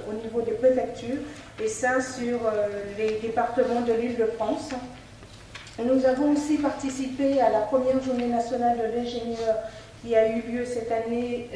au niveau des préfectures, et ça sur les départements de l'Île-de-France. Nous avons aussi participé à la première journée nationale de l'ingénieur qui a eu lieu cette année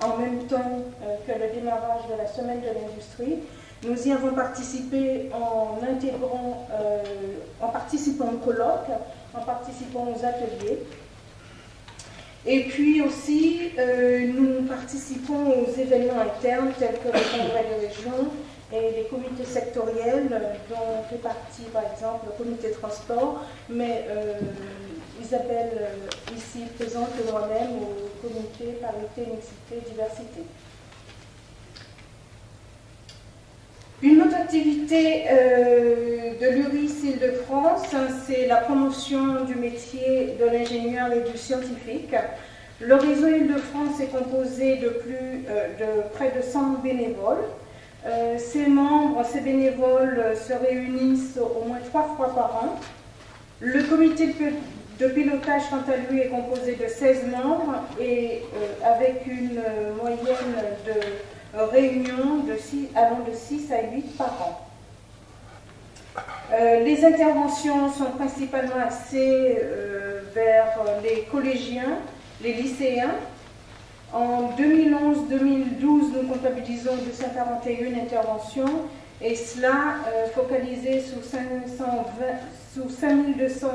en même temps que le démarrage de la semaine de l'industrie. Nous y avons participé en intégrant, en participant au colloque, en participant aux ateliers. Et puis aussi, nous participons aux événements internes tels que le congrès de région et les comités sectoriels dont fait partie par exemple le comité transport, mais Isabelle ici présente et moi-même au comité parité, mixité, diversité. Une autre activité de l'URIS Île-de-France, c'est la promotion du métier de l'ingénieur et du scientifique. Le réseau Île-de-France est composé de près de 100 bénévoles. Ces membres, ces bénévoles se réunissent au moins 3 fois par an. Le comité de pilotage, quant à lui, est composé de 16 membres et avec une moyenne de réunions allant de 6 à 8 par an. Les interventions sont principalement axées vers les collégiens, les lycéens. En 2011-2012, nous comptabilisons 241 interventions, et cela focalisé sous 5200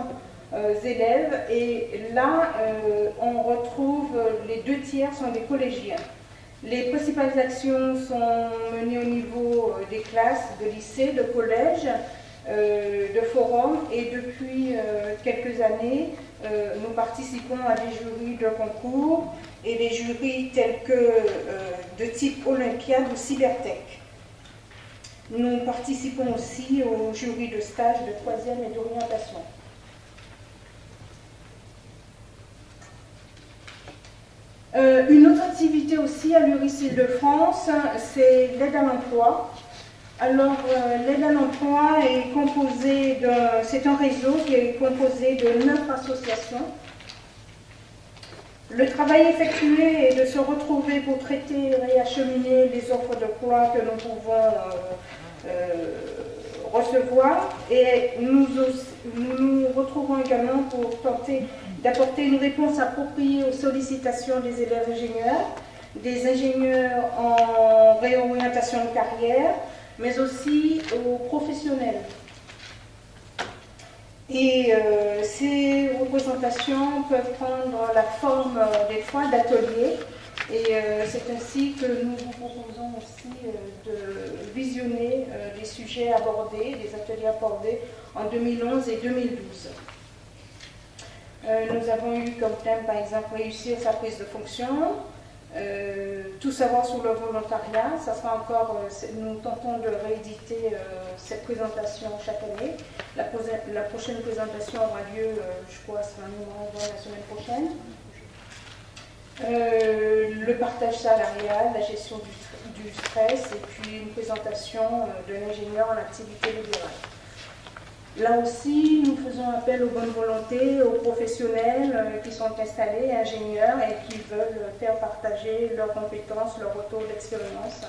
élèves. Et là, on retrouve les 2 tiers sont des collégiens. Les principales actions sont menées au niveau des classes, de lycées, de collèges, de forums, et depuis quelques années, nous participons à des jurys de concours et des jurys tels que de type Olympiade ou Cybertech. Nous participons aussi au jury de stage de 3e et d'orientation. Une autre activité aussi à l'URIS Île-de-France, c'est l'aide à l'emploi. Alors, l'aide à l'emploi est composée c'est un réseau qui est composé de 9 associations. Le travail effectué est de se retrouver pour traiter et réacheminer les offres d'emploi que nous pouvons recevoir, et nous nous retrouvons également pour tenter d'apporter une réponse appropriée aux sollicitations des élèves ingénieurs, des ingénieurs en réorientation de carrière, mais aussi aux professionnels. Et ces représentations peuvent prendre la forme des fois d'ateliers, et c'est ainsi que nous vous proposons aussi de visionner des sujets abordés, des ateliers abordés en 2011 et 2012. Nous avons eu comme thème par exemple réussir sa prise de fonction, tout savoir sur le volontariat. Ça sera encore, nous tentons de rééditer cette présentation chaque année. La prochaine présentation aura lieu, je crois, la semaine prochaine. Le partage salarial, la gestion du stress, et puis une présentation de l'ingénieur en activité libérale. Là aussi, nous faisons appel aux bonnes volontés, aux professionnels qui sont installés, ingénieurs, et qui veulent faire partager leurs compétences, leur retour d'expérience.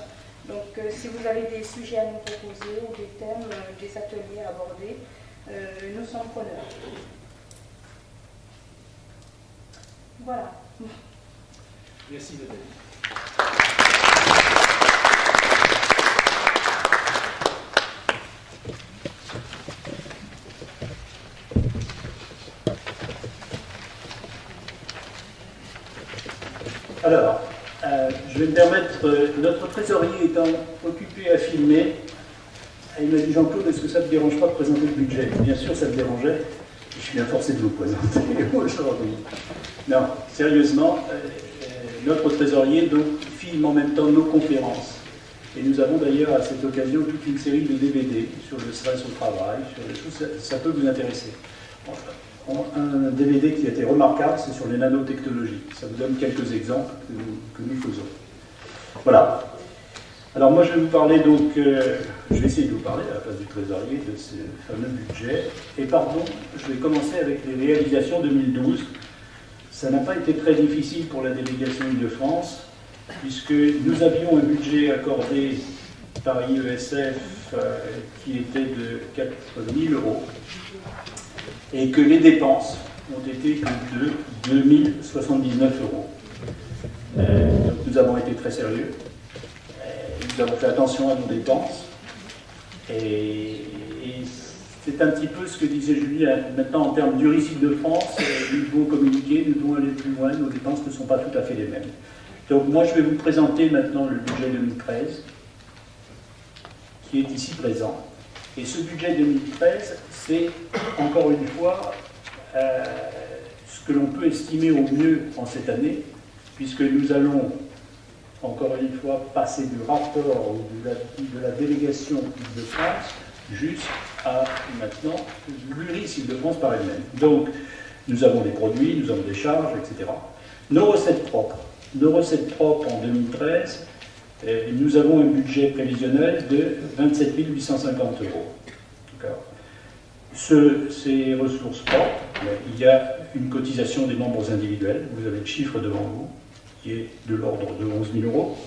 Donc, si vous avez des sujets à nous proposer, ou des thèmes, des ateliers à aborder, nous sommes preneurs. Voilà. Merci, Nathalie. Alors, je vais me permettre, notre trésorier étant occupé à filmer, il m'a dit: Jean-Claude, est-ce que ça ne te dérange pas de présenter le budget? Bien sûr, ça me dérangeait. Je suis bien forcé de vous présenter aujourd'hui. Non, sérieusement, notre trésorier donc filme en même temps nos conférences. Et nous avons d'ailleurs à cette occasion toute une série de DVD sur le stress au travail, sur les choses, ça peut vous intéresser. Un DVD qui a été remarquable, c'est sur les nanotechnologies. Ça vous donne quelques exemples que nous faisons. Voilà. Alors moi je vais vous parler donc, je vais essayer de vous parler à la place du trésorier de ce fameux budget. Et pardon, je vais commencer avec les réalisations 2012. Ça n'a pas été très difficile pour la délégation Île-de-France. puisque nous avions un budget accordé par IESF qui était de 4 000 euros, et que les dépenses ont été de 2 079 euros. Donc nous avons été très sérieux, nous avons fait attention à nos dépenses, et c'est un petit peu ce que disait Julie. Maintenant, en termes d'Uris Île-de-France, nous devons communiquer, nous devons aller plus loin, nos dépenses ne sont pas tout à fait les mêmes. Donc moi, je vais vous présenter maintenant le budget 2013, qui est ici présent. Et ce budget 2013, c'est, encore une fois, ce que l'on peut estimer au mieux en cette année, puisque nous allons, encore une fois, passer du rapport de la délégation Île-de-France jusqu'à maintenant l'URIS Île-de-France par elle-même. Donc, nous avons des produits, nous avons des charges, etc. Nos recettes propres en 2013, nous avons un budget prévisionnel de 27 850 euros. Ces ressources propres, il y a une cotisation des membres individuels, vous avez le chiffre devant vous, qui est de l'ordre de 11 000 euros.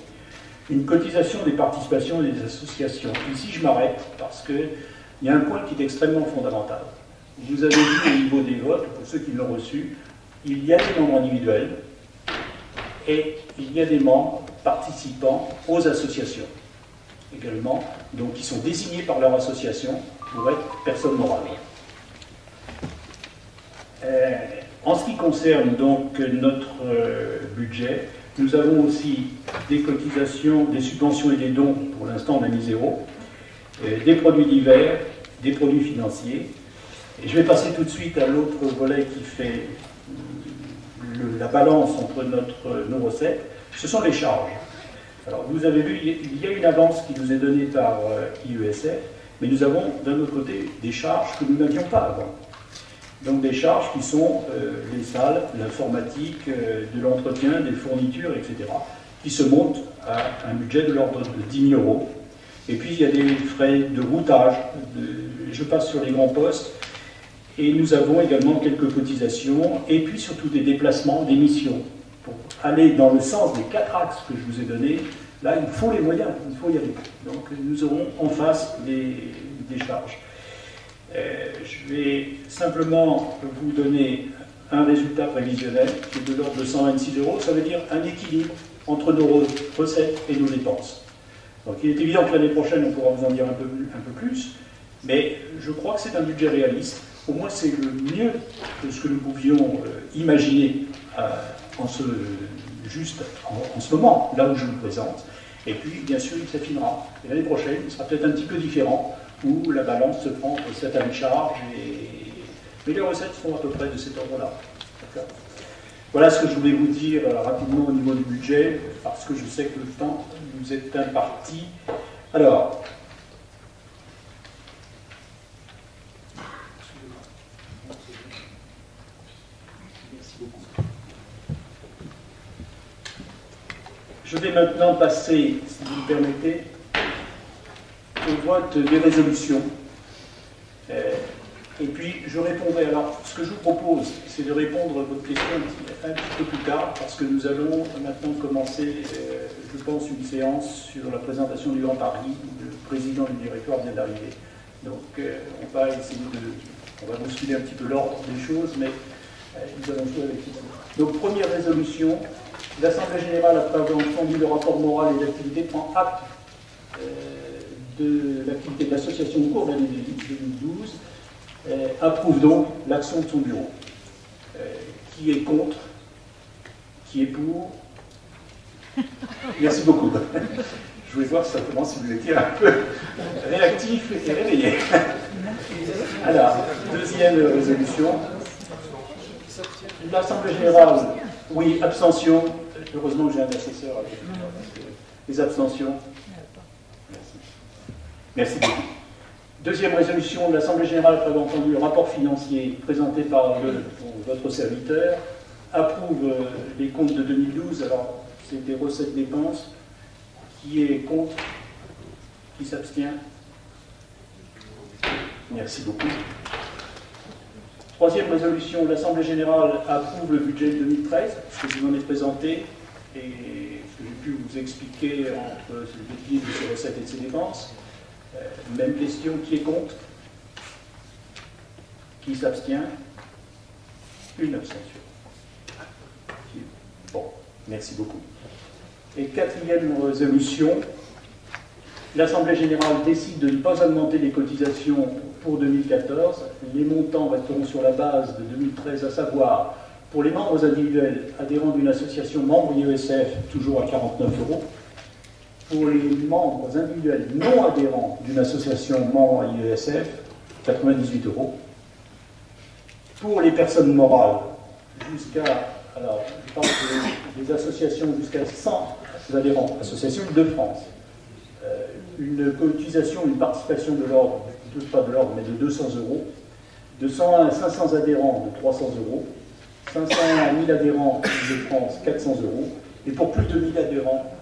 Une cotisation des participations et des associations. Ici, je m'arrête parce qu'il y a un point qui est extrêmement fondamental. Vous avez vu au niveau des votes, pour ceux qui l'ont reçu, il y a des membres individuels et il y a des membres participant aux associations également, donc qui sont désignés par leur association pour être personnes morales. En ce qui concerne donc notre budget, nous avons aussi des cotisations, des subventions et des dons, pour l'instant on a mis 0, des produits divers, des produits financiers. Et je vais passer tout de suite à l'autre volet qui fait la balance entre nos recettes, ce sont les charges. Alors vous avez vu, il y a une avance qui nous est donnée par IESF, mais nous avons d'un autre côté des charges que nous n'avions pas avant. Donc des charges qui sont les salles, l'informatique, de l'entretien, des fournitures, etc., qui se montent à un budget de l'ordre de 10 000 euros. Et puis il y a des frais de routage, je passe sur les grands postes, et nous avons également quelques cotisations, et puis surtout des déplacements, des missions. Pour aller dans le sens des 4 axes que je vous ai donnés, là il faut les moyens, il faut y aller. Donc nous aurons en face des charges. Je vais simplement vous donner un résultat prévisionnel qui est de l'ordre de 126 euros. Ça veut dire un équilibre entre nos recettes et nos dépenses. Donc il est évident que l'année prochaine, on pourra vous en dire un peu plus, mais je crois que c'est un budget réaliste. Au moins, c'est le mieux de ce que nous pouvions imaginer en ce moment, là où je vous présente. Et puis, bien sûr, il s'affinera. Et l'année prochaine, il sera peut-être un petit peu différent, où la balance se prend entre cette année de charge, mais les recettes seront à peu près de cet ordre-là. Voilà ce que je voulais vous dire rapidement au niveau du budget, parce que je sais que le temps nous est imparti. Alors, je vais maintenant passer, si vous me permettez, au vote des résolutions. Et puis, je répondrai. Alors, ce que je vous propose, c'est de répondre à votre question un petit peu plus tard, parce que nous allons maintenant commencer, je pense, une séance sur la présentation du Grand Paris. Le président du directoire vient d'arriver. Donc, on va essayer on va bousculer un petit peu l'ordre des choses, mais nous allons jouer avec ça. Donc, première résolution, l'Assemblée générale, après avoir entendu le rapport moral et d'activité, prend acte de l'activité de l'association au cours de l'année 2012, approuve donc l'action de son bureau. Qui est contre? Qui est pour? Merci beaucoup. Je voulais voir simplement si vous étiez un peu réactif et réveillé. Alors, deuxième résolution. L'Assemblée générale, oui, abstention. Heureusement que j'ai un assesseur avec moi. Les abstentions. Merci beaucoup. Deuxième résolution de l'Assemblée générale, après avoir entendu le rapport financier présenté par votre serviteur, approuve les comptes de 2012. Alors, c'est des recettes-dépenses. Qui est contre? Qui s'abstient? Merci beaucoup. Troisième résolution, l'Assemblée générale approuve le budget 2013, ce que je vous en ai présenté. et ce que j'ai pu vous expliquer entre l'équilibre de ses recettes et de ses dépenses. Même question, qui est contre? Qui s'abstient? Une abstention. Bon, merci beaucoup. Et quatrième résolution, l'Assemblée générale décide de ne pas augmenter les cotisations pour 2014. Les montants resteront sur la base de 2013, à savoir pour les membres individuels adhérents d'une association membre IESF, toujours à 49 €. Pour les membres individuels non adhérents d'une association membre IESF, 98 €. Pour les personnes morales, alors je parle des associations jusqu'à 100 adhérents, Association de France, une cotisation, une participation de l'ordre, pas de l'ordre, mais de 200 €, de 101 à 500 adhérents, de 300 €, 501 à 1000 adhérents de France, 400 €, et pour plus de 1000 adhérents,